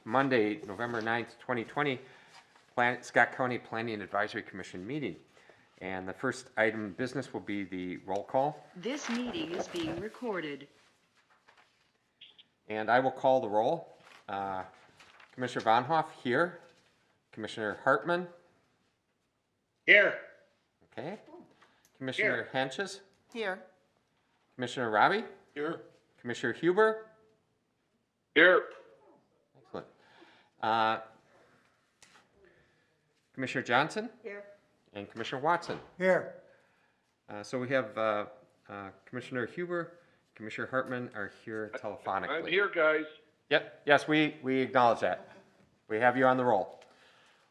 Monday, November 9th, 2020, Scott County Planning Advisory Commission meeting. And the first item of business will be the roll call. This meeting is being recorded. And I will call the roll. Commissioner Von Hoff here. Commissioner Hartman. Here. Okay. Commissioner Henches. Here. Commissioner Robbie. Here. Commissioner Huber. Here. Excellent. Commissioner Johnson. Here. And Commissioner Watson. Here. So we have Commissioner Huber, Commissioner Hartman are here telephonically. I'm here, guys. Yep. Yes, we acknowledge that. We have you on the roll.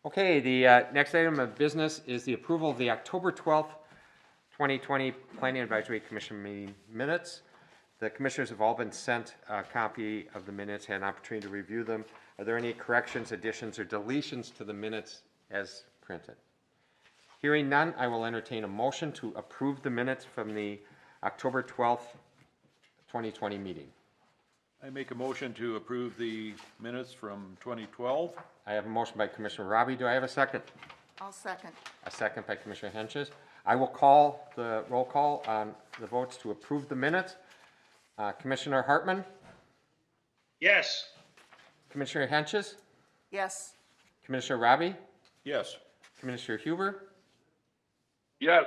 Okay, the next item of business is the approval of the October 12th, 2020 Planning Advisory Commission meeting minutes. The commissioners have all been sent a copy of the minutes, had an opportunity to review them. Are there any corrections, additions, or deletions to the minutes as printed? Hearing none, I will entertain a motion to approve the minutes from the October 12th, 2020 meeting. I make a motion to approve the minutes from 2012. I have a motion by Commissioner Robbie. Do I have a second? I'll second. A second by Commissioner Henches. I will call the roll call on the votes to approve the minutes. Commissioner Hartman? Yes. Commissioner Henches? Yes. Commissioner Robbie? Yes. Commissioner Huber? Yes.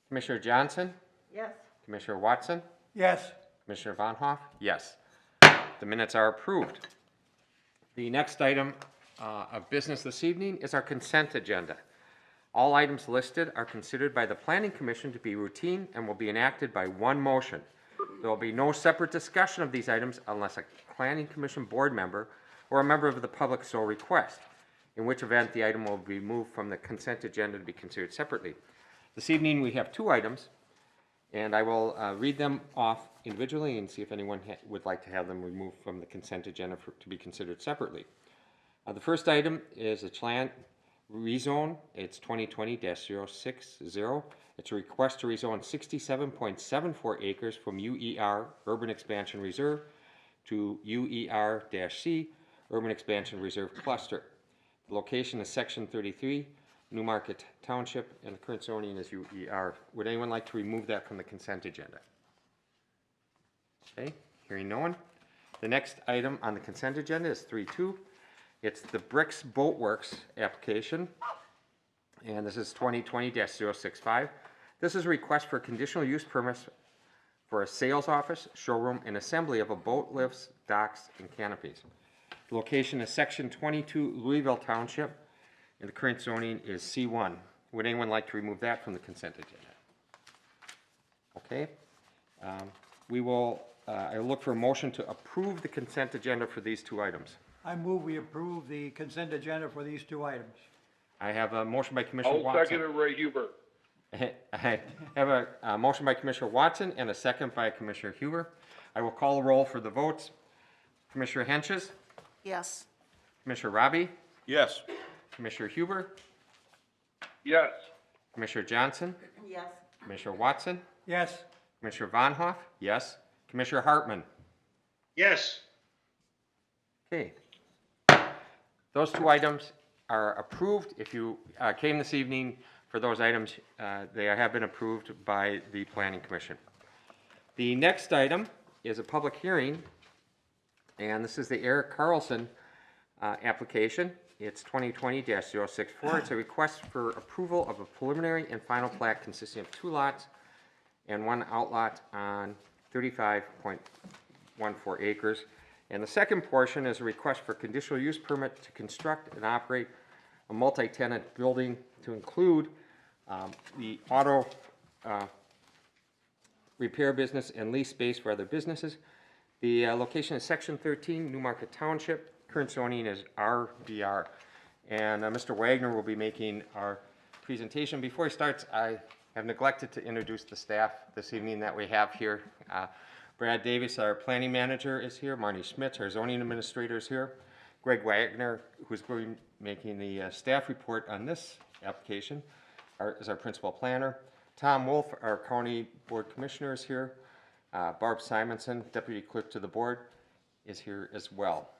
Commissioner Johnson? Yes. Commissioner Watson? Yes. Commissioner Von Hoff? Yes. The minutes are approved. The next item of business this evening is our consent agenda. All items listed are considered by the Planning Commission to be routine and will be enacted by one motion. There will be no separate discussion of these items unless a Planning Commission board member or a member of the public so requests, in which event the item will be moved from the consent agenda to be considered separately. This evening we have two items, and I will read them off individually and see if anyone would like to have them removed from the consent agenda to be considered separately. The first item is a Plat rezone. It's 2020-060. It's a request to rezone 67.74 acres from UER Urban Expansion Reserve to UER-C Urban Expansion Reserve Cluster. The location is Section 33, Newmarket Township, and the current zoning is UER. Would anyone like to remove that from the consent agenda? Okay, hearing no one. The next item on the consent agenda is 3.2. It's the Bricks Boat Works application, and this is 2020-065. This is a request for conditional use permits for a sales office, showroom, and assembly of a boat lifts, docks, and canopies. The location is Section 22, Louisville Township, and the current zoning is C1. Would anyone like to remove that from the consent agenda? Okay. I will look for a motion to approve the consent agenda for these two items. I move we approve the consent agenda for these two items. I have a motion by Commissioner I'll Watson. second it, Ray Huber. I have a motion by Commissioner Watson and a second by Commissioner Huber. I will call the roll for the votes. Commissioner Henches? Yes. Commissioner Robbie? Yes. Commissioner Huber? Yes. Commissioner Johnson? Yes. Commissioner Watson? Yes. Commissioner Von Hoff? Yes. Commissioner Hartman? Yes. Okay. Those two items are approved. If you came this evening for those items, they have been approved by the Planning Commission. The next item is a public hearing, and this is the Eric Carlson application. It's 2020-064. It's a request for approval of a preliminary and final plat consisting of two lots and one outlot on 35.14 acres. And the second portion is a request for conditional use permit to construct and operate a multi-tenant building to include the auto repair business and lease space for other businesses. The location is Section 13, Newmarket Township. Current zoning is RBR. And Mr. Wagner will be making our presentation. Before he starts, I have neglected to introduce the staff this evening that we have here. Brad Davis, our planning manager, is here. Marnie Schmitz, our zoning administrator, is here. Greg Wagner, who's going to be making the staff report on this application, is our principal planner. Tom Wolf, our county board commissioner, is here. Barb Simonson, deputy clerk to the board, is here as well.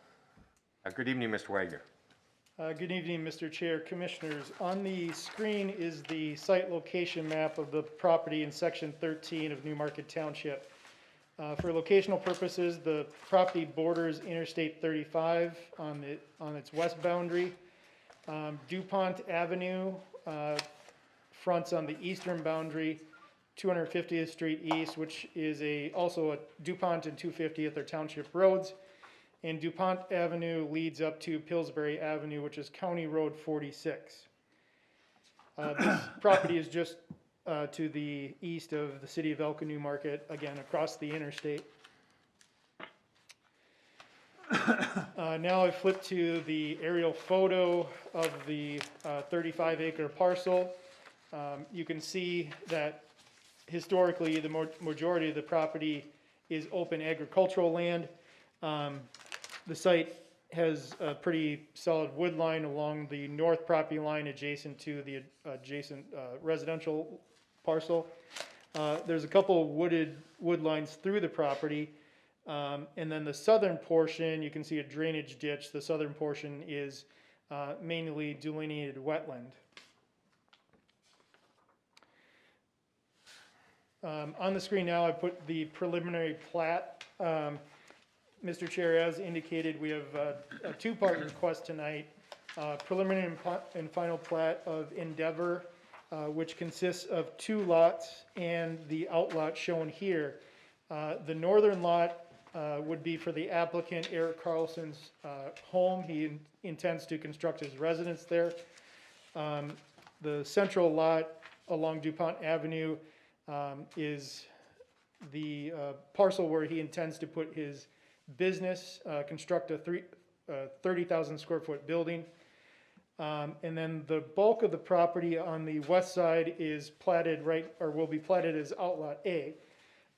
Good evening, Mr. Wagner. Good evening, Mr. Chair, Commissioners. On the screen is the site location map of the property in Section 13 of Newmarket Township. For locational purposes, the property borders Interstate 35 on its west boundary. DuPont Avenue fronts on the eastern boundary, 250th Street East, which is also a DuPont and 250th are township roads. And DuPont Avenue leads up to Pillsbury Avenue, which is County Road 46. This property is just to the east of the city of Elko Newmarket, again, across the interstate. Now I flip to the aerial photo of the 35-acre parcel. You can see that historically the majority of the property is open agricultural land. The site has a pretty solid wood line along the north property line adjacent to the adjacent residential parcel. There's a couple wood lines through the property. And then the southern portion, you can see a drainage ditch. The southern portion is mainly delineated wetland. On the screen now, I put the preliminary plat. Mr. Chair, as indicated, we have a two-part request tonight. Preliminary and final plat of Endeavor, which consists of 2 lots and the outlot shown here. The northern lot would be for the applicant Eric Carlson's home. He intends to construct his residence there. The central lot along DuPont Avenue is the parcel where he intends to put his business, construct a 30,000 square foot building. And then the bulk of the property on the west side is platted will be platted as outlot A.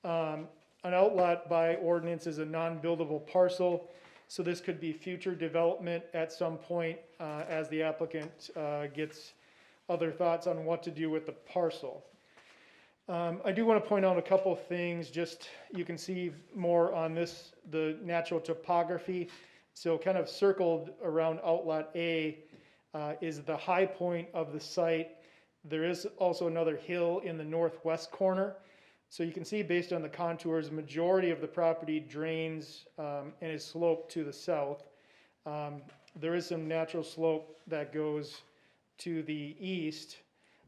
An outlot by ordinance is a non-buildable parcel, so this could be future development at some point as the applicant gets other thoughts on what to do with the parcel. I do want to point out a couple of things, just you can see more on this, the natural topography. So kind of circled around outlot A is the high point of the site. There is also another hill in the northwest corner. So you can see based on the contours, the majority of the property drains and is sloped to the south. There is some natural slope that goes to the east,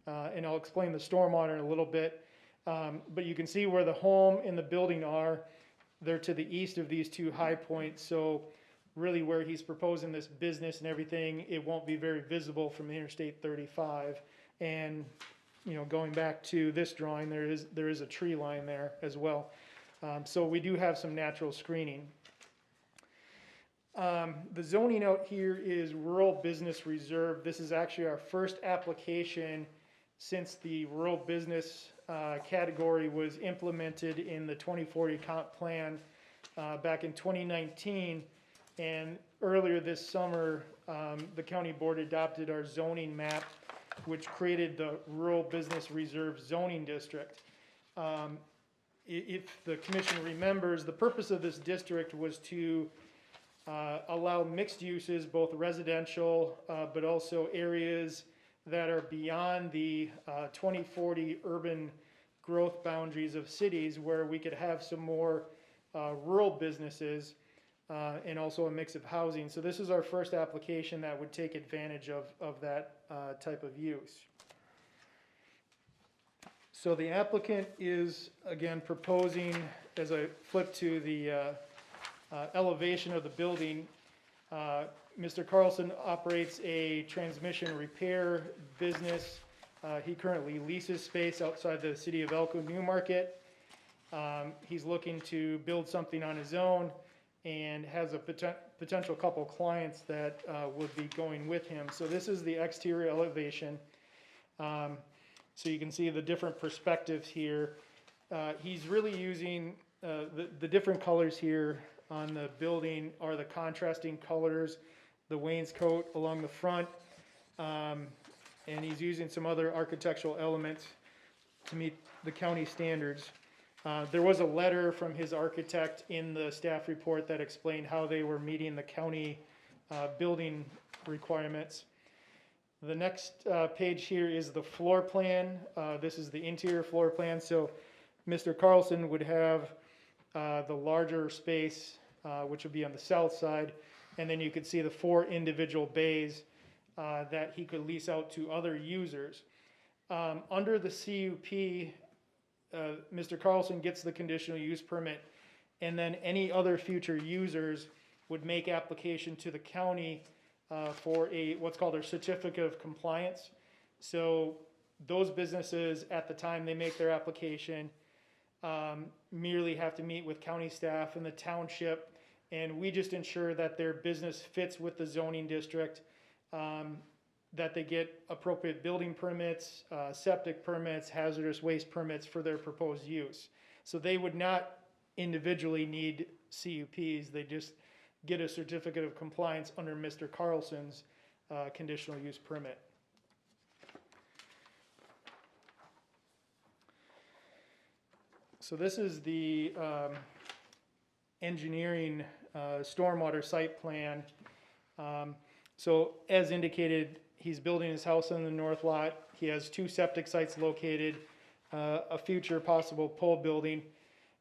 and I'll explain the stormwater in a little bit. But you can see where the home and the building are. They're to the east of these 2 high points. So really where he's proposing this business and everything, it won't be very visible from Interstate 35. And you know, going back to this drawing, there is a tree line there as well. So we do have some natural screening. The zoning out here is Rural Business Reserve. This is actually our first application since the rural business category was implemented in the 2040 comp plan back in 2019. And earlier this summer, the county board adopted our zoning map, which created the Rural Business Reserve zoning district. If the commission remembers, the purpose of this district was to allow mixed uses, both residential, but also areas that are beyond the 2040 urban growth boundaries of cities, where we could have some more rural businesses and also a mix of housing. So this is our first application that would take advantage of that type of use. So the applicant is, again, proposing, as I flip to the elevation of the building, Mr. Carlson operates a transmission repair business. He currently leases space outside the city of Elko Newmarket. He's looking to build something on his own and has a potential couple clients that would be going with him. So this is the exterior elevation. So you can see the different perspectives here. He's really using the different colors here on the building are the contrasting colors, the wainscot along the front, and he's using some other architectural elements to meet the county standards. There was a letter from his architect in the staff report that explained how they were meeting the county building requirements. The next page here is the floor plan. This is the interior floor plan. So Mr. Carlson would have the larger space, which would be on the south side, and then you could see the 4 individual bays that he could lease out to other users. Under the CUP, Mr. Carlson gets the conditional use permit, and then any other future users would make application to the county for what's called a certificate of compliance. So those businesses, at the time they make their application, merely have to meet with county staff and the township, and we just ensure that their business fits with the zoning district, that they get appropriate building permits, septic permits, hazardous waste permits for their proposed use. So they would not individually need CUPs, they just get a certificate of compliance under Mr. Carlson's conditional use permit. So this is the engineering stormwater site plan. So as indicated, he's building his house on the north lot. He has 2 septic sites located, a future possible pole building.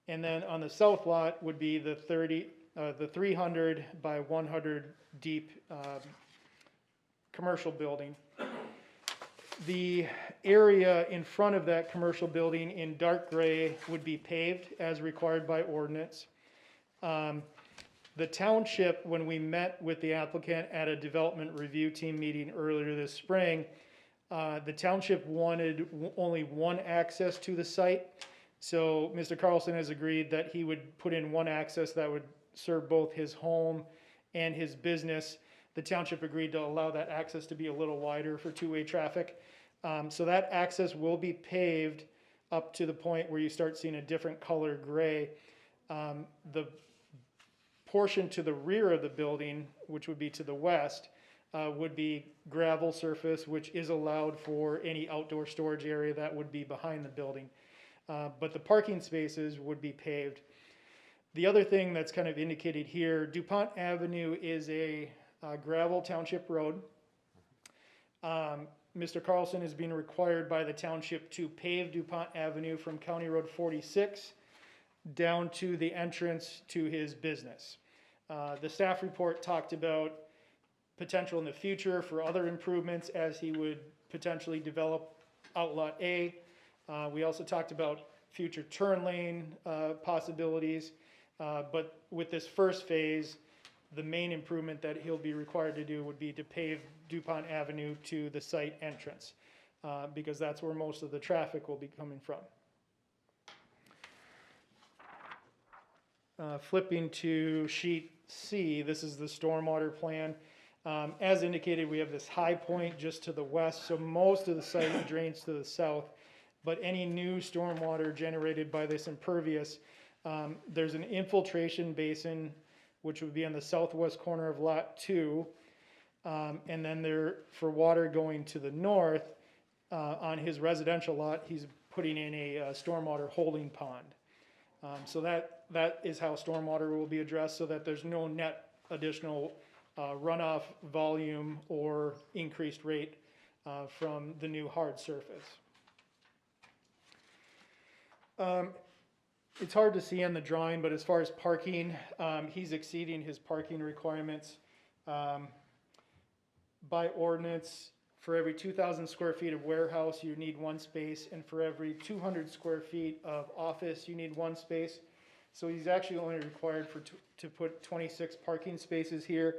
And then on the south lot would be the 300 by 100 deep commercial building. The area in front of that commercial building in dark gray would be paved as required by ordinance. The township, when we met with the applicant at a development review team meeting earlier this spring, the township wanted only one access to the site. So Mr. Carlson has agreed that he would put in one access that would serve both his home and his business. The township agreed to allow that access to be a little wider for 2-way traffic. So that access will be paved up to the point where you start seeing a different color gray. The portion to the rear of the building, which would be to the west, would be gravel surface, which is allowed for any outdoor storage area that would be behind the building. But the parking spaces would be paved. The other thing that's kind of indicated here, DuPont Avenue is a gravel township road. Mr. Carlson is being required by the township to pave DuPont Avenue from County Road 46 down to the entrance to his business. The staff report talked about potential in the future for other improvements as he would potentially develop Outlot A. We also talked about future turn lane possibilities, but with this first phase, the main improvement that he'll be required to do would be to pave DuPont Avenue to the site entrance, because that's where most of the traffic will be coming from. Flipping to sheet C, this is the stormwater plan. As indicated, we have this high point just to the west, so most of the site drains to the south, but any new stormwater generated by this impervious, there's an infiltration basin which would be on the southwest corner of lot 2, and then there, for water going to the north, on his residential lot, he's putting in a stormwater holding pond. So that is how stormwater will be addressed, so that there's no net additional runoff volume or increased rate from the new hard surface. It's hard to see on the drawing, but as far as parking, he's exceeding his parking requirements. By ordinance, for every 2,000 square feet of warehouse, you need 1 space, and for every 200 square feet of office, you need 1 space. So he's actually only required to put 26 parking spaces here,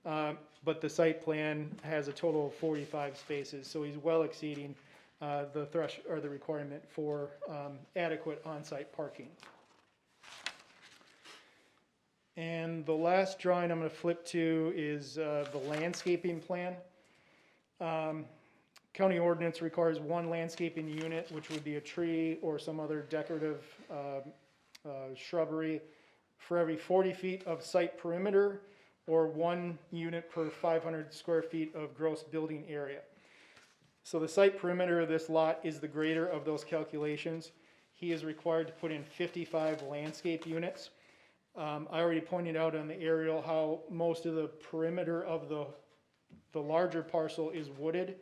but the site plan has a total of 45 spaces, so he's well exceeding the requirement for adequate on-site parking. And the last drawing I'm going to flip to is the landscaping plan. County ordinance requires 1 landscaping unit, which would be a tree or some other decorative shrubbery, for every 40 feet of site perimeter, or 1 unit per 500 square feet of gross building area. So the site perimeter of this lot is the greater of those calculations. He is required to put in 55 landscape units. I already pointed out on the aerial how most of the perimeter of the larger parcel is wooded.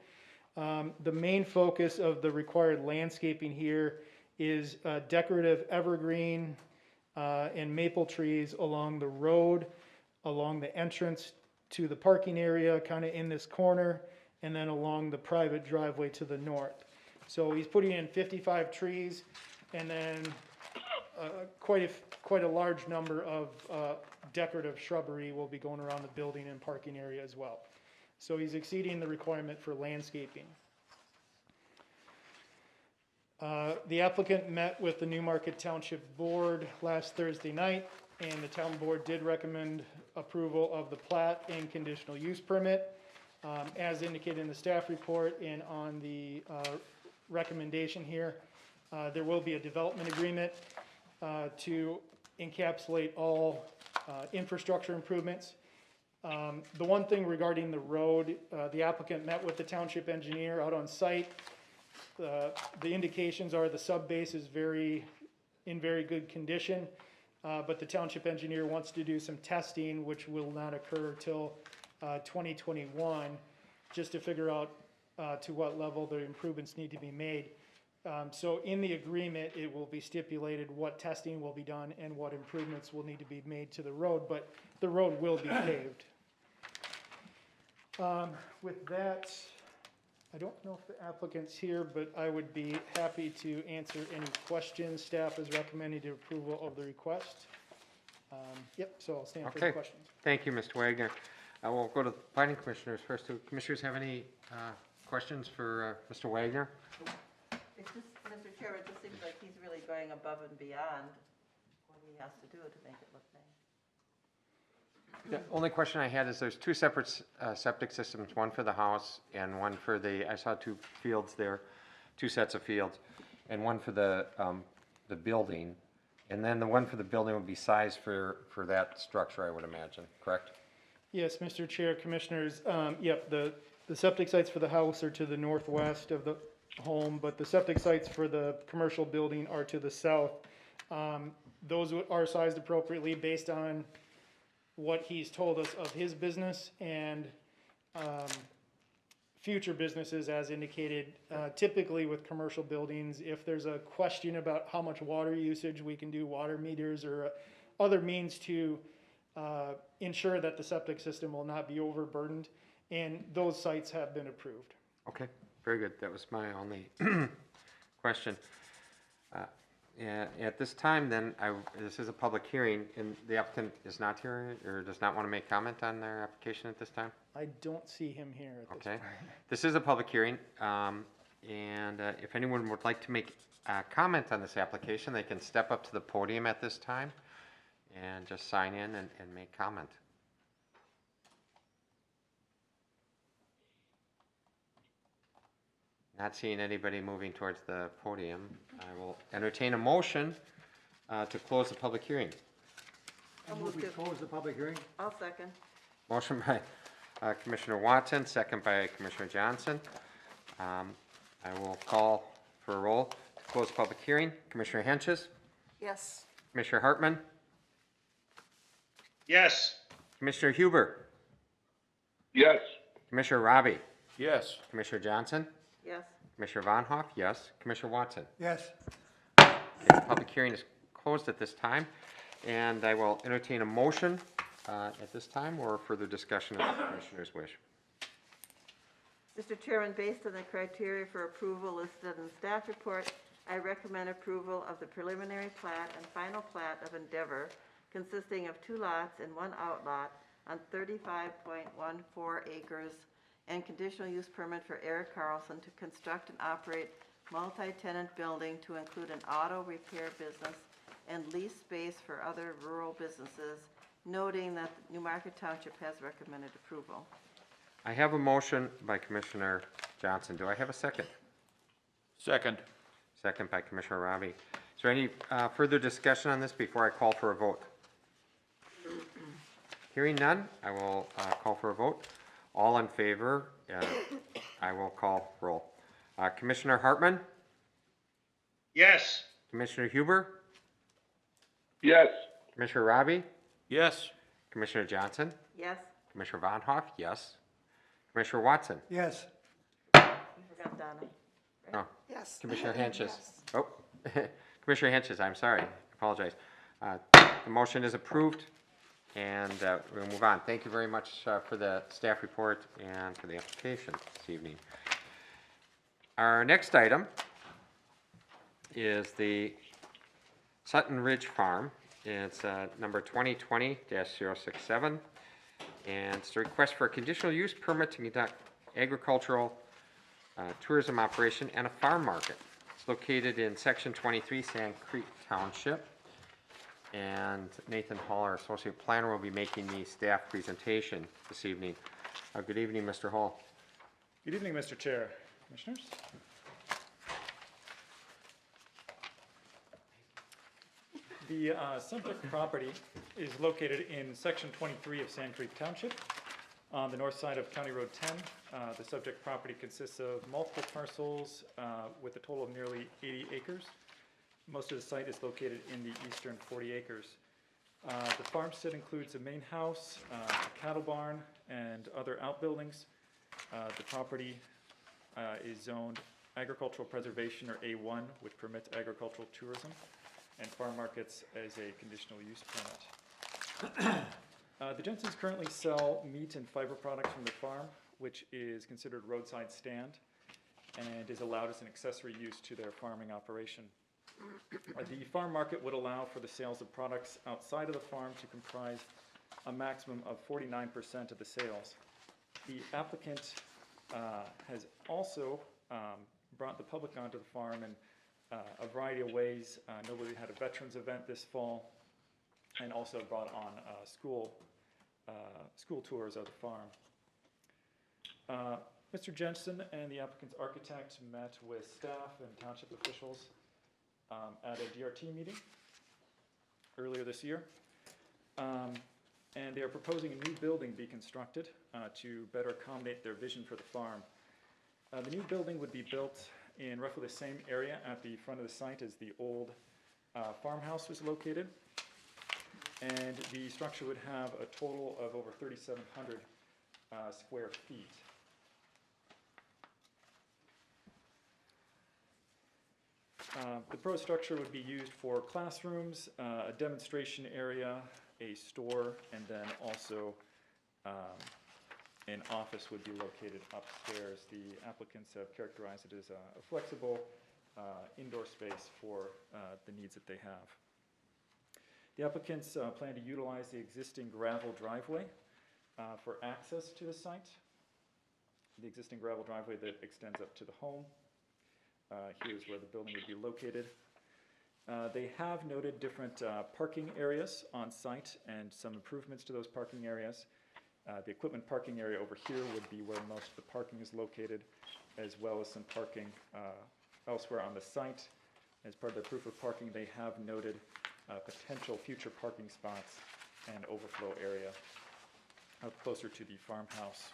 The main focus of the required landscaping here is decorative evergreen and maple trees along the road, along the entrance to the parking area, kind of in this corner, and then along the private driveway to the north. So he's putting in 55 trees, and then quite a large number of decorative shrubbery will be going around the building and parking area as well. So he's exceeding the requirement for landscaping. The applicant met with the Newmarket Township Board last Thursday night, and the town board did recommend approval of the plat and conditional use permit. As indicated in the staff report and on the recommendation here, there will be a development agreement to encapsulate all infrastructure improvements. The one thing regarding the road, the applicant met with the township engineer out on site. The indications are the sub-base is in very good condition, but the township engineer wants to do some testing, which will not occur till 2021, just to figure out to what level the improvements need to be made. So in the agreement, it will be stipulated what testing will be done and what improvements will need to be made to the road, but the road will be paved. With that, I don't know if the applicant's here, but I would be happy to answer any questions. Staff is recommending the approval of the request. Yep, so I'll stand for the Okay. questions. Thank you, Mr. Wagner. I will go to the planning commissioners first. Do commissioners have any questions for Mr. Wagner? It's just, Mr. Chair, it just seems like he's really going above and beyond what he has to do to make it look nice. The only question I had is there's two separate septic systems, one for the house and one for I saw two fields there, two sets of fields, and one for the building. And then the one for the building would be sized for that structure, I would imagine, correct? Yes, Mr. Chair, Commissioners, yep, the septic sites for the house are to the northwest of the home, but the septic sites for the commercial building are to the south. Those are sized appropriately based on what he's told us of his business and future businesses as indicated. Typically with commercial buildings, if there's a question about how much water usage, we can do water meters or other means to ensure that the septic system will not be overburdened, and those sites have been approved. Okay, very good. That was my only question. Yeah, at this time, then, this is a public hearing, and the applicant is not here or does not want to make comment on their application at this time? I don't see him here at this Okay. point. This is a public hearing, and if anyone would like to make a comment on this application, they can step up to the podium at this time and just sign in and make comment. Not seeing anybody moving towards the podium, I will entertain a motion to close the public hearing. I move we close the public hearing. I'll second. Motion by Commissioner Watson, second by Commissioner Johnson. I will call for a roll to close the public hearing. Commissioner Henches, Yes. Commissioner Hartman, Yes. Commissioner Huber, Yes. Commissioner Robbie, Yes. Commissioner Johnson, Yes. Commissioner Von Hoff, yes. Commissioner Watson. Yes. Okay, the public hearing is closed at this time, and I will entertain a motion at this time or further discussion if the commissioners wish. Mr. Chairman, based on the criteria for approval listed in the staff report, I recommend approval of the preliminary plat and final plat of Endeavor consisting of 2 lots and 1 outlot on 35.14 acres and conditional use permit for Eric Carlson to construct and operate multi-tenant building to include an auto repair business and lease space for other rural businesses, noting that Newmarket Township has recommended approval. I have a motion by Commissioner Johnson. Do I have a second? Second. Second by Commissioner Robbie. Is there any further discussion on this before I call for a vote? Hearing none, I will call for a vote. All in favor, I will call roll. Commissioner Hartman, Yes. Commissioner Huber, Yes. Commissioner Robbie? Yes. Commissioner Johnson? Yes, Commissioner Von Hoff? Yes. Commissioner Watson? Yes. you forgot Donna. Oh, Yes. Commissioner Henches. Yes. Oh, Commissioner Henches, I'm sorry. Apologize. The motion is approved, and we'll move on. Thank you very much for the staff report and for the application this evening. Our next item is the Sutton Ridge Farm. It's number 2020-067, and it's a request for a conditional use permit to conduct agricultural tourism operation and a farm market. It's located in Section 23, Sand Creek Township. And Nathan Hall, our associate planner, will be making the staff presentation this evening. Good evening, Mr. Hall. Good evening, Mr. Chair, Commissioners. The subject property is located in Section 23 of Sand Creek Township on the north side of County Road 10. The subject property consists of multiple parcels with a total of nearly 80 acres. Most of the site is located in the eastern 40 acres. The farmstead includes a main house, a cattle barn, and other outbuildings. The property is zoned agricultural preservation, or A1, which permits agricultural tourism, and farm markets as a conditional use permit. The Jensens currently sell meat and fiber products from their farm, which is considered roadside stand and is allowed as an accessory use to their farming operation. The farm market would allow for the sales of products outside of the farm to comprise a maximum of 49% of the sales. The applicant has also brought the public onto the farm in a variety of ways. Nobody had a veterans event this fall, and also brought on school tours of the farm. Mr. Jensen and the applicant's architect met with staff and township officials at a DRT meeting earlier this year. And they are proposing a new building be constructed to better accommodate their vision for the farm. The new building would be built in roughly the same area at the front of the site as the old farmhouse was located. And the structure would have a total of over 3,700 square feet. The proposed structure would be used for classrooms, a demonstration area, a store, and then also an office would be located upstairs. The applicants have characterized it as a flexible indoor space for the needs that they have. The applicants plan to utilize the existing gravel driveway for access to the site. The existing gravel driveway that extends up to the home. Here's where the building would be located. They have noted different parking areas on site and some improvements to those parking areas. The equipment parking area over here would be where most of the parking is located, as well as some parking elsewhere on the site. As part of their proof of parking, they have noted potential future parking spots and overflow area closer to the farmhouse.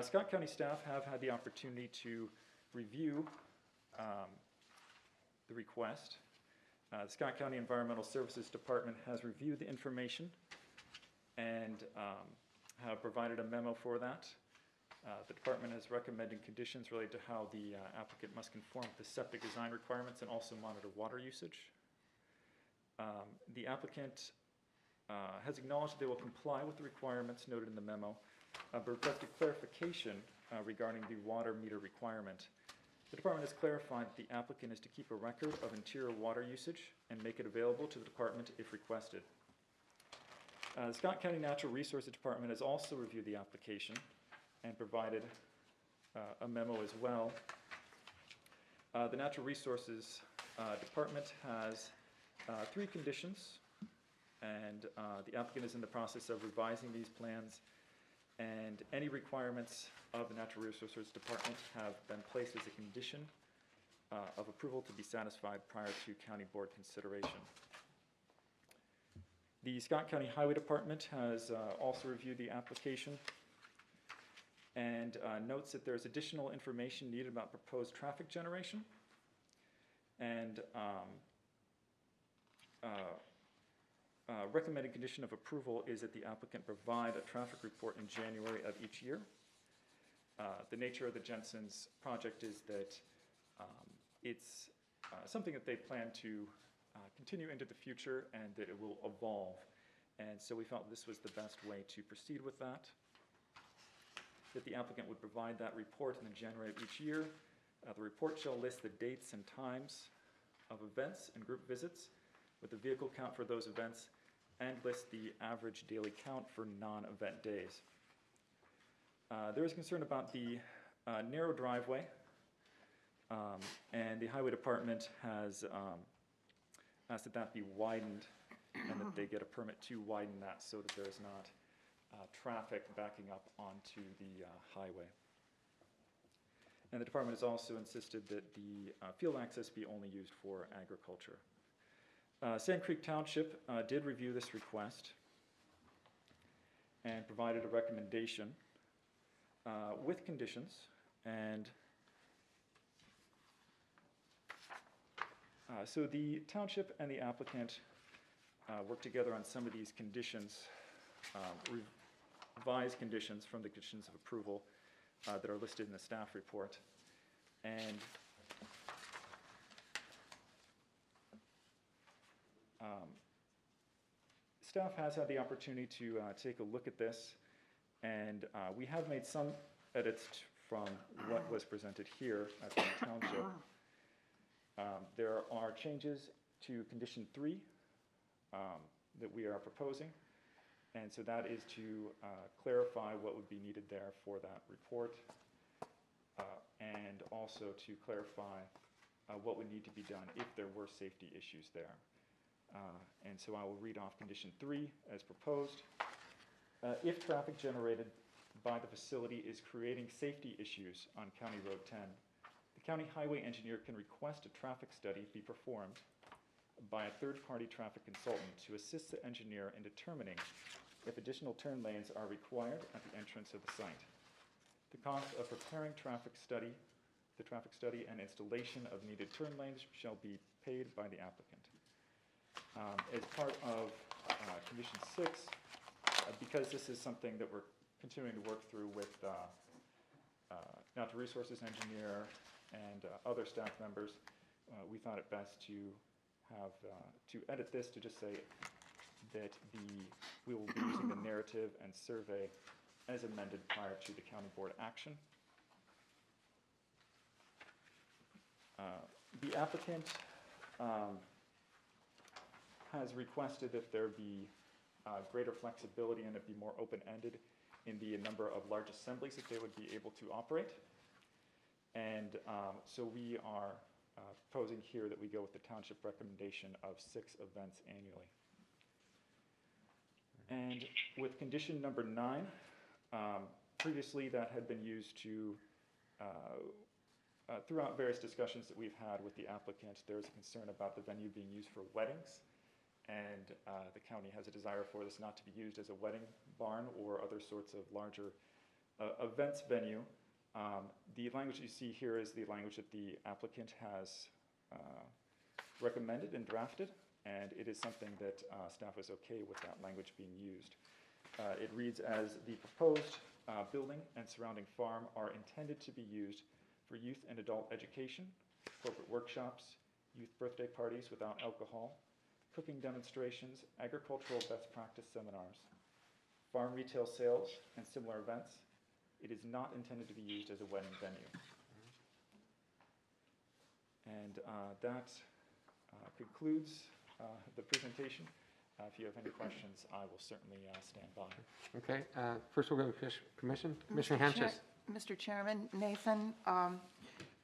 Scott County staff have had the opportunity to review the request. The Scott County Environmental Services Department has reviewed the information and have provided a memo for that. The department has recommended conditions related to how the applicant must conform with the septic design requirements and also monitor water usage. The applicant has acknowledged they will comply with the requirements noted in the memo, but requested clarification regarding the water meter requirement. The department has clarified that the applicant is to keep a record of interior water usage and make it available to the department if requested. The Scott County Natural Resources Department has also reviewed the application and provided a memo as well. The Natural Resources Department has 3 conditions, and the applicant is in the process of revising these plans, and any requirements of the Natural Resources Department have been placed as a condition of approval to be satisfied prior to county board consideration. The Scott County Highway Department has also reviewed the application and notes that there's additional information needed about proposed traffic generation. And recommended condition of approval is that the applicant provide a traffic report in January of each year. The nature of the Jensen's project is that it's something that they plan to continue into the future and that it will evolve. And so we felt this was the best way to proceed with that. That the applicant would provide that report in January of each year. The report shall list the dates and times of events and group visits with the vehicle count for those events and list the average daily count for non-event days. There is concern about the narrow driveway, and the highway department has asked that that be widened and that they get a permit to widen that so that there's not traffic backing up onto the highway. And the department has also insisted that the field access be only used for agriculture. Sand Creek Township did review this request and provided a recommendation with conditions, and so the township and the applicant worked together on some of these conditions, revised conditions from the conditions of approval that are listed in the staff report. And staff has had the opportunity to take a look at this, and we have made some edits from what was presented here at the township. There are changes to condition 3 that we are proposing, and so that is to clarify what would be needed there for that report, and also to clarify what would need to be done if there were safety issues there. And so I will read off condition 3 as proposed. If traffic generated by the facility is creating safety issues on County Road 10, the county highway engineer can request a traffic study be performed by a third-party traffic consultant to assist the engineer in determining if additional turn lanes are required at the entrance of the site. The cost of preparing the traffic study and installation of needed turn lanes shall be paid by the applicant. As part of condition 6, because this is something that we're continuing to work through with natural resources engineer and other staff members, we thought it best to have to edit this to just say that we will be using the narrative and survey as amended prior to the county board action. The applicant has requested that there be greater flexibility and it be more open-ended in the number of large assemblies that they would be able to operate. And so we are proposing here that we go with the township recommendation of 6 events annually. And with condition number 9, previously that had been used to, throughout various discussions that we've had with the applicant, there's a concern about the venue being used for weddings. And the county has a desire for this not to be used as a wedding barn or other sorts of larger events venue. The language you see here is the language that the applicant has recommended and drafted, and it is something that staff is okay with that language being used. It reads as the proposed building and surrounding farm are intended to be used for youth and adult education, corporate workshops, youth birthday parties without alcohol, cooking demonstrations, agricultural best practice seminars, farm retail sales, and similar events. It is not intended to be used as a wedding venue. And that concludes the presentation. If you have any questions, I will certainly stand by. Okay, first we'll go to Commission. Commissioner Henches. Mr. Chairman, Nathan,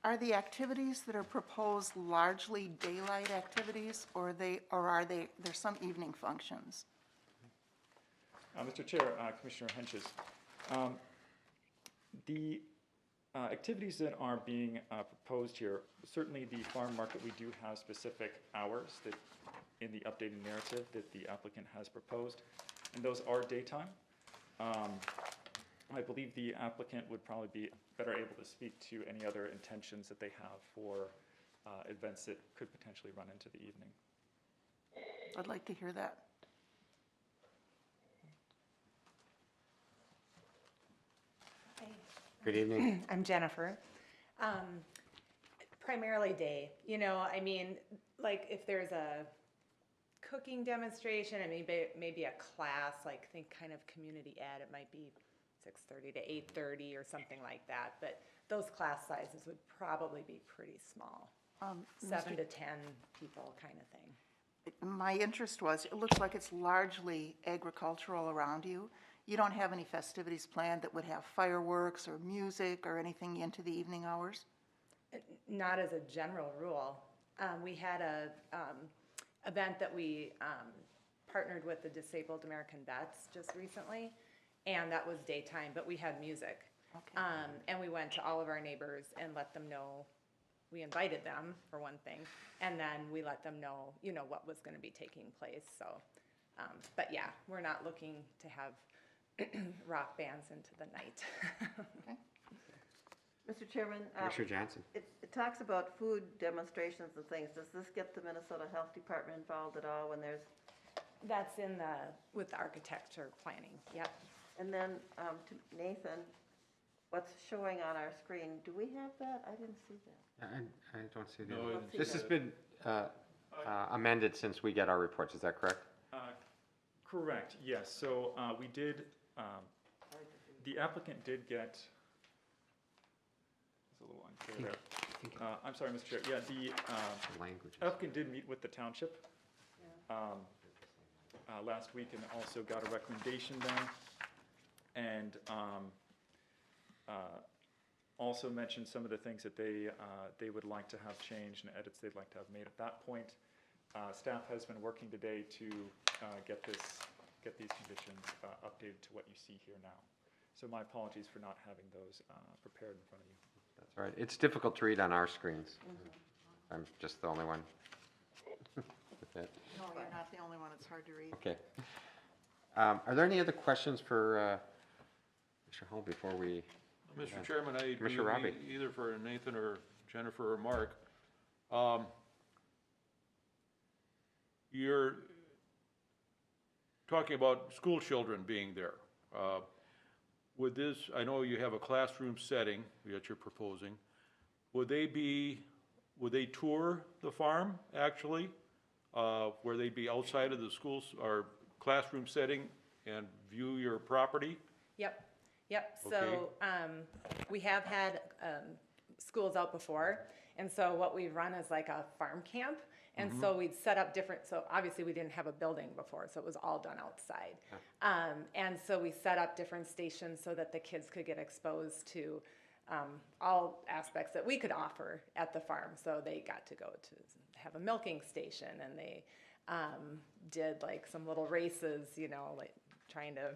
are the activities that are proposed largely daylight activities, or are there some evening functions? Mr. Chair, Commissioner Henches, the activities that are being proposed here, certainly the farm market, we do have specific hours that in the updated narrative that the applicant has proposed, and those are daytime. I believe the applicant would probably be better able to speak to any other intentions that they have for events that could potentially run into the evening. I'd like to hear that. Good evening. I'm Jennifer. Primarily day, I mean, like if there's a cooking demonstration and maybe a class, like think kind of community ed, it might be 6:30 to 8:30 or something like that. But those class sizes would probably be pretty small, 7 to 10 people kind of thing. My interest was, it looks like it's largely agricultural around you. You don't have any festivities planned that would have fireworks or music or anything into the evening hours? Not as a general rule. We had a event that we partnered with the Disabled American Vets just recently, and that was daytime, but we had music. Okay. And we went to all of our neighbors and let them know, we invited them, for one thing, and then we let them know, what was gonna be taking place, so. But yeah, we're not looking to have rock bands into the night. Mr. Chairman, Commissioner Johnson. it talks about food demonstrations and things. Does this get the Minnesota Health Department involved at all when there's, That's with the architecture planning, yep. and then to Nathan, what's showing on our screen, do we have that? I didn't see that. I don't see No, that. it's- This has been amended since we get our reports, is that correct? Correct, yes. So we did, the applicant did get, it's a little unclear there. I'm sorry, Mr. Chair. Yeah, the Language. applicant did meet with the township last week and also got a recommendation then. And also mentioned some of the things that they would like to have changed and edits they'd like to have made at that point. Staff has been working today to get these conditions updated to what you see here now. So my apologies for not having those prepared in front of you. That's all right. It's difficult to read on our screens. I'm just the only one with that. No, you're not the only one, it's hard to read. Okay. Are there any other questions for Mr. Hall before we? Mr. Chairman, Commissioner Robbie. either for Nathan or Jennifer or Mark, you're talking about school children being there. Would this, I know you have a classroom setting that you're proposing. Would they tour the farm, actually? Where they'd be outside of the schools or classroom setting and view your property? Yep. Okay. So we have had schools out before, and so what we've run is like a farm camp. And so we'd set up so obviously we didn't have a building before, so it was all done outside. And so we set up different stations so that the kids could get exposed to all aspects that we could offer at the farm. So they got to go to have a milking station, and they did like some little races, like trying to,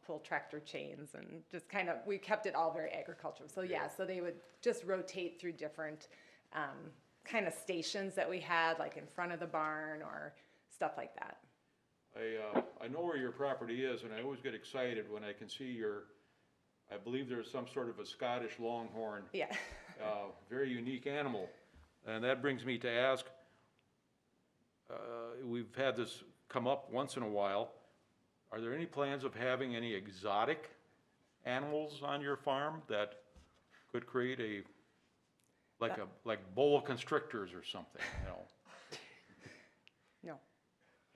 pull tractor chains, and just kind of, we kept it all very agricultural. So yeah, so they would just rotate through different kind of stations that we had, like in front of the barn or stuff like that. I know where your property is, and I always get excited when I can see I believe there's some sort of a Scottish longhorn. Yeah. Very unique animal. And that brings me to ask, we've had this come up once in a while. Are there any plans of having any exotic animals on your farm that could create like boa constrictors or something, No.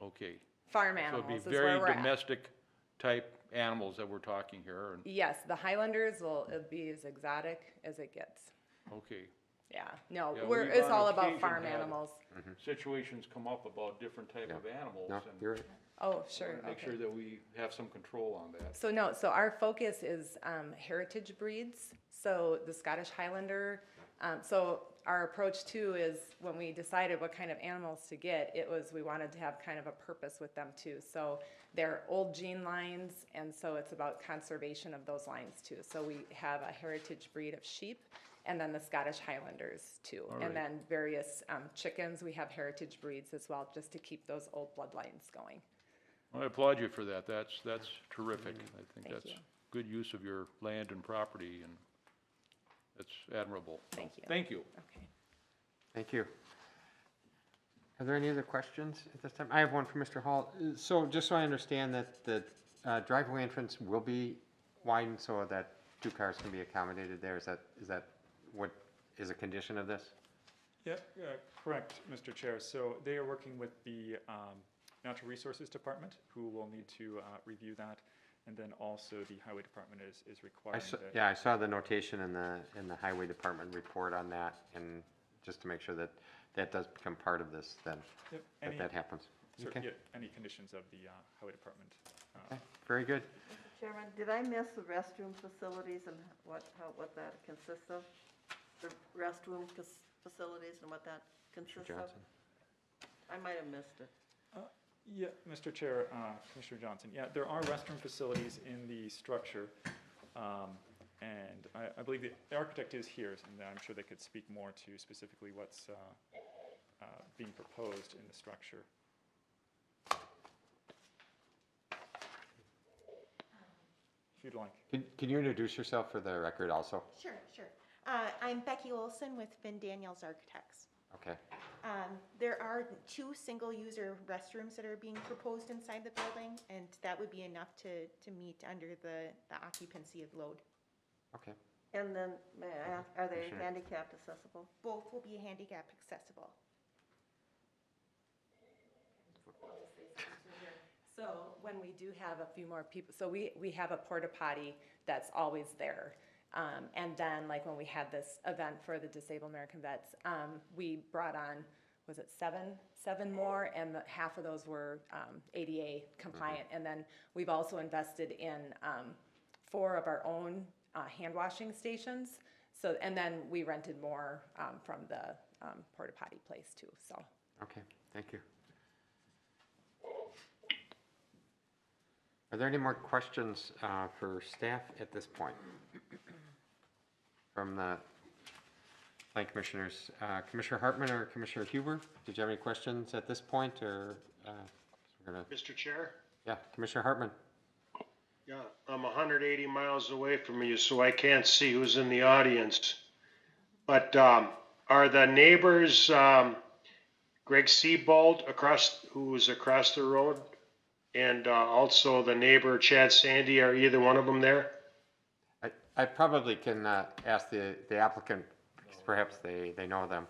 Okay. Farm So animals it'd is be where very we're at. domestic type animals that we're talking here, and, Yes, the Highlanders it'll be as exotic as it gets. okay. Yeah, no, Yeah, we've it's on all about occasion farm had- animals. Situations come up about different type Yeah. of animals, No, and you're right. Oh, sure, wanna make okay. sure that we have some control on that. So our focus is heritage breeds. So the Scottish Highlander. So our approach too is when we decided what kind of animals to get, we wanted to have kind of a purpose with them too. So they're old gene lines, and so it's about conservation of those lines too. So we have a heritage breed of sheep, and then the Scottish Highlanders too. All right. And then various chickens, we have heritage breeds as well, just to keep those old bloodlines going. I applaud you for that. That's terrific. I think Thank that's you. good use of your land and property, and that's admirable. Thank you. Thank you. Okay. Thank you. Are there any other questions at this time? I have one for Mr. Hall. So just so I understand that the driveway entrance will be widened so that 2 cars can be accommodated there? Is that what is a condition of this? Yeah, correct, Mr. Chair. So they are working with the Natural Resources Department, who will need to review that. And then also the Highway Department is requiring that. Yeah, I saw the notation in the Highway Department report on that, and just to make sure that that does become part of this, then, Yep, that happens. Okay, yeah, any conditions of the Highway Department. okay, very good. Mr. Chairman, did I miss the restroom facilities and what that consists of? The restroom facilities and what that consists of? Johnson. I might have missed it. Yeah, Mr. Chair, Commissioner Johnson, yeah, there are restroom facilities in the structure. And I believe the architect is here, and I'm sure they could speak more to specifically what's being proposed in the structure. If you'd like. Can you introduce yourself for the record also? Sure. I'm Becky Olson with Finn Daniels Architects. Okay, There are 2 single-user restrooms that are being proposed inside the building, and that would be enough to meet under the occupancy of load. okay. And then, may I ask, are they Sure. handicapped accessible? Both will be handicap accessible. So when we do have a few more people, so we have a porta potty that's always there. And then like when we had this event for the Disabled American Vets, we brought on, was it seven more? And half of those were ADA compliant. And then we've also invested in 4 of our own hand washing stations. So, and then we rented more from the porta potty place too, so. Okay, thank you. Are there any more questions for staff at this point? From the Plan Commissioners, Commissioner Hartman or Commissioner Huber, did you have any questions at this point, or we're gonna? Mr. Chair? Yeah, Commissioner Hartman. Yeah, I'm 180 miles away from you, so I can't see who's in the audience. But are the neighbors, Greg Seabold who's across the road, and also the neighbor Chad Sandy, are either one of them there? I probably can ask the applicant, because perhaps they know them.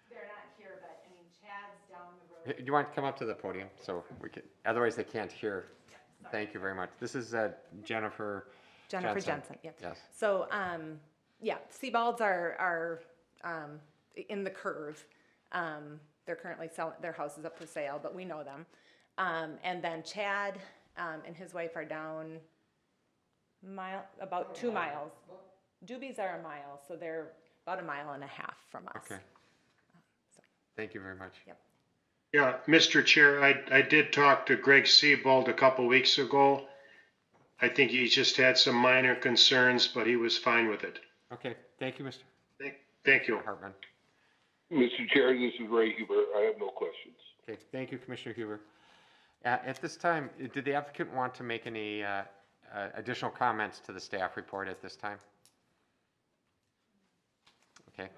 They're not here, but I mean, Chad's down the road. Do you want to come up to the podium so we can, otherwise they can't hear. Thank you very much. This is Jennifer Jensen, yep. Yes. So, yeah, Seabalds are in the curve. They're currently selling, their house is up for sale, but we know them. And then Chad and his wife are down about 2 miles. Doobies are a mile, so they're about 1.5 miles from us. Okay. Thank you very much. Yep. Yeah, Mr. Chair, I did talk to Greg Seabold a couple weeks ago. I think he just had some minor concerns, but he was fine with it. Okay, thank you, Mr. Thank you. Hartman. Mr. Chair, this is Ray Huber. I have no questions. Okay, thank you, Commissioner Huber. At this time, did the applicant want to make any additional comments to the staff report at this time? Okay.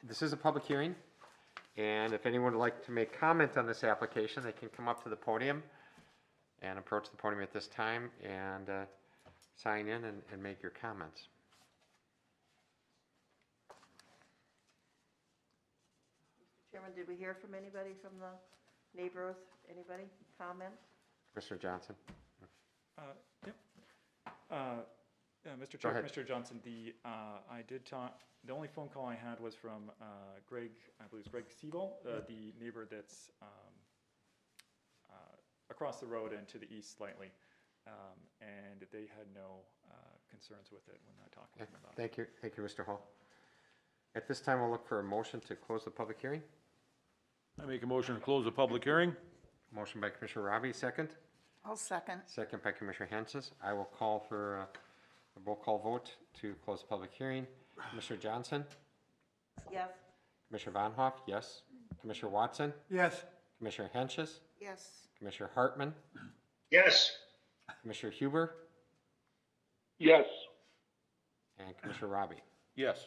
This is a public hearing, and if anyone would like to make comment on this application, they can come up to the podium and approach the podium at this time and sign in and make your comments. Mr. Chairman, did we hear from anybody from the neighbors? Anybody? Comments? Commissioner Johnson? Yep. Mr. Go Chair, ahead. Commissioner Johnson, I did talk, the only phone call I had was from Greg, I believe it's Greg Siebel, the neighbor that's across the road and to the east slightly. And they had no concerns with it when I talked to them about it. Thank you, Mr. Hall. At this time, we'll look for a motion to close the public hearing. I make a motion to close the public hearing. Motion by Commissioner Robbie, second. I'll second. Second by Commissioner Henses. I will call for a roll call vote to close the public hearing. Commissioner Johnson? Yes. Commissioner Von Hoff, yes. Commissioner Watson? Yes. Commissioner Henses? Yes. Commissioner Hartman? Yes. Commissioner Huber? Yes. And Commissioner Robbie? Yes.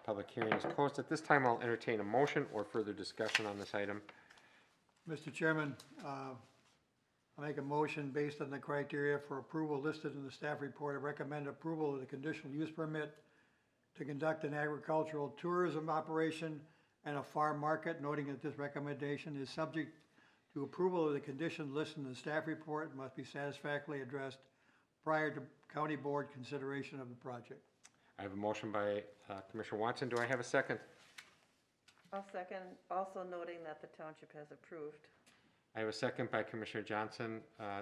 Public hearing is closed. At this time, I'll entertain a motion or further discussion on this item. Mr. Chairman, I make a motion based on the criteria for approval listed in the staff report. I recommend approval of the conditional use permit to conduct an agricultural tourism operation and a farm market, noting that this recommendation is subject to approval of the conditions listed in the staff report and must be satisfactorily addressed prior to county board consideration of the project. I have a motion by Commissioner Watson. Do I have a second? I'll second, also noting that the township has approved. I have a second by Commissioner Johnson,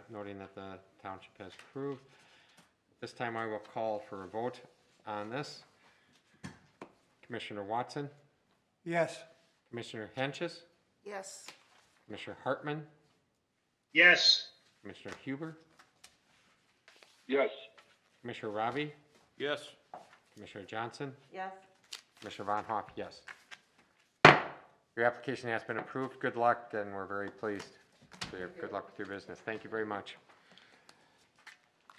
noting that the township has approved. This time I will call for a vote on this. Commissioner Watson, Yes. Commissioner Henches, Yes. Commissioner Hartman, Yes. Commissioner Huber, Yes. Commissioner Robbie, Yes, Commissioner Johnson, Yes, Commissioner Von Hoff, yes. Your application has been approved. Good luck, and we're very pleased. Good luck with your business. Thank you very much.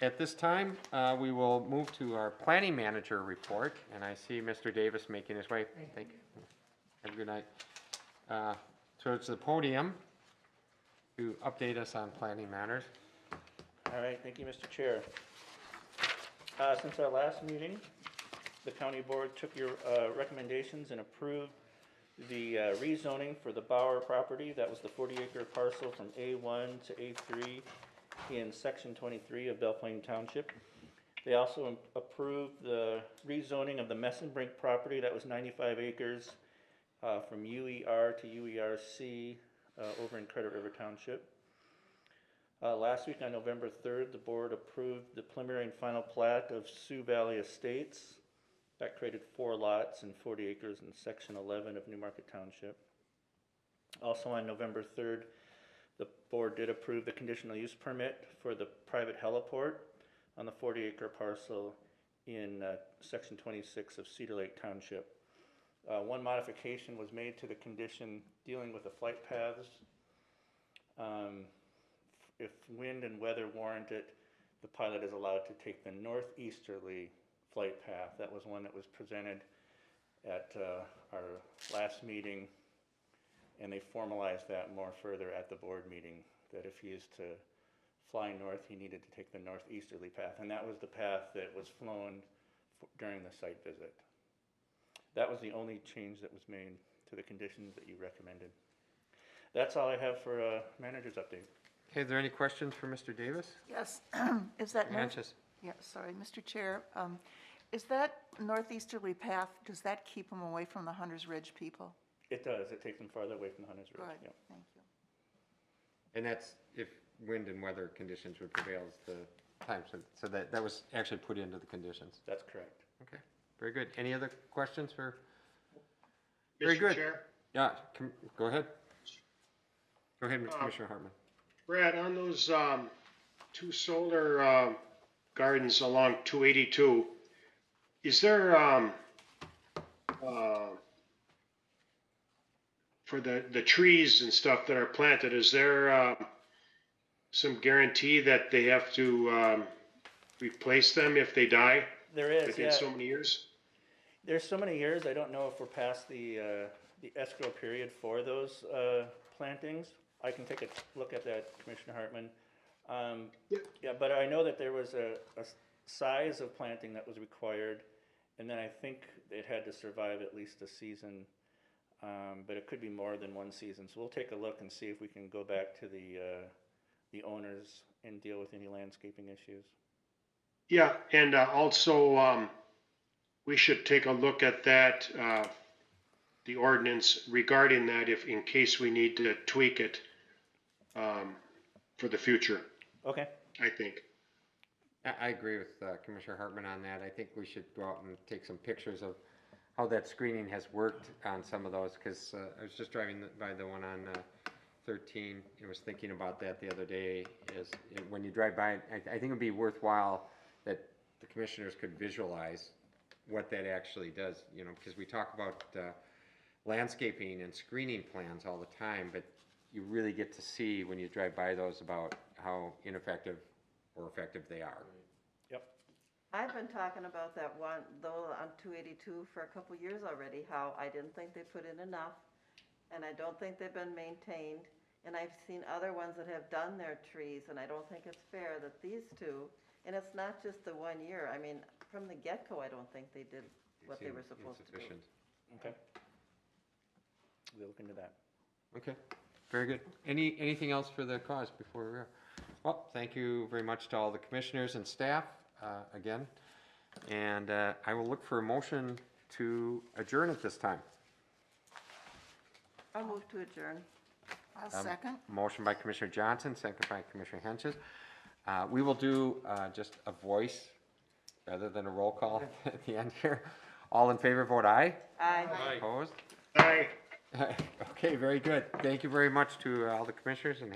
At this time, we will move to our planning manager report, and I see Mr. Davis making his way. Thank you. Have a good night. Towards the podium to update us on planning matters. All right, thank you, Mr. Chair. Since our last meeting, the county board took your recommendations and approved the rezoning for the Bauer property. That was the 40-acre parcel from A1 to A3 in section 23 of Belle Plaine Township. They also approved the rezoning of the Messenbrink property. That was 95 acres from UER to UERC over in Credit River Township. Last week on November 3rd, the board approved the preliminary and final plat of Sioux Valley Estates. That created 4 lots and 40 acres in section 11 of Newmarket Township. Also on November 3rd, the board did approve the conditional use permit for the private heliport on the 40-acre parcel in section 26 of Cedar Lake Township. One modification was made to the condition dealing with the flight paths. If wind and weather warrant it, the pilot is allowed to take the northeasterly flight path. That was one that was presented at our last meeting, and they formalized that more further at the board meeting, that if he is to fly north, he needed to take the northeasterly path, and that was the path that was flown during the site visit. That was the only change that was made to the conditions that you recommended. That's all I have for a manager's update. Okay, are there any questions for Mr. Davis? Yes. Is that Henches? Yeah, sorry, Mr. Chair. Is that northeasterly path, does that keep them away from the Hunter's Ridge people? It does. It takes them farther away from the Hunter's Ridge. Good, Yep. thank you. And that's if wind and weather conditions would prevail as the time, so that was actually put into the conditions. That's correct. Okay, very good. Any other questions for? Very Mr. good. Chair? Yeah, go ahead. Go ahead, Commissioner Hartman. Brad, on those 2 solar gardens along 282, is there for the trees and stuff that are planted, is there some guarantee that they have to replace them if they die There is, within yeah. so many years? There's so many years. I don't know if we're past the escrow period for those plantings. I can take a look at that, Commissioner Hartman. Yeah, but I know that there was a size of planting that was required, and then I think it had to survive at least a season, but it could be more than 1 season. So we'll take a look and see if we can go back to the owners and deal with any landscaping issues. Yeah, and also we should take a look at that, the ordinance regarding that, if in case we need to tweak it for the future, Okay. I think. I agree with Commissioner Hartman on that. I think we should go out and take some pictures of how that screening has worked on some of those, because I was just driving by the one on 13, and was thinking about that the other day, is when you drive by, I think it would be worthwhile that the commissioners could visualize what that actually does, you know, because we talk about landscaping and screening plans all the time, but you really get to see when you drive by those about how ineffective or effective they are. Yep. I've been talking about that one, though, on 282 for a couple years already, how I didn't think they put in enough, and I don't think they've been maintained. And I've seen other ones that have done their trees, and I don't think it's fair that these two, and it's not just the 1 year, I mean, from the get-go, I don't think they did what they were supposed to do. Insufficient. Okay. We'll look into that. Okay, very good. Anything else for the cause before we're, well, thank you very much to all the commissioners and staff, again. And I will look for a motion to adjourn at this time. I'll move to adjourn. I'll second. Motion by Commissioner Johnson, second by Commissioner Henches. We will do just a voice rather than a roll call at the end here. All in favor, vote aye. Aye. Opposed? Aye. Okay, very good. Thank you very much to all the commissioners and have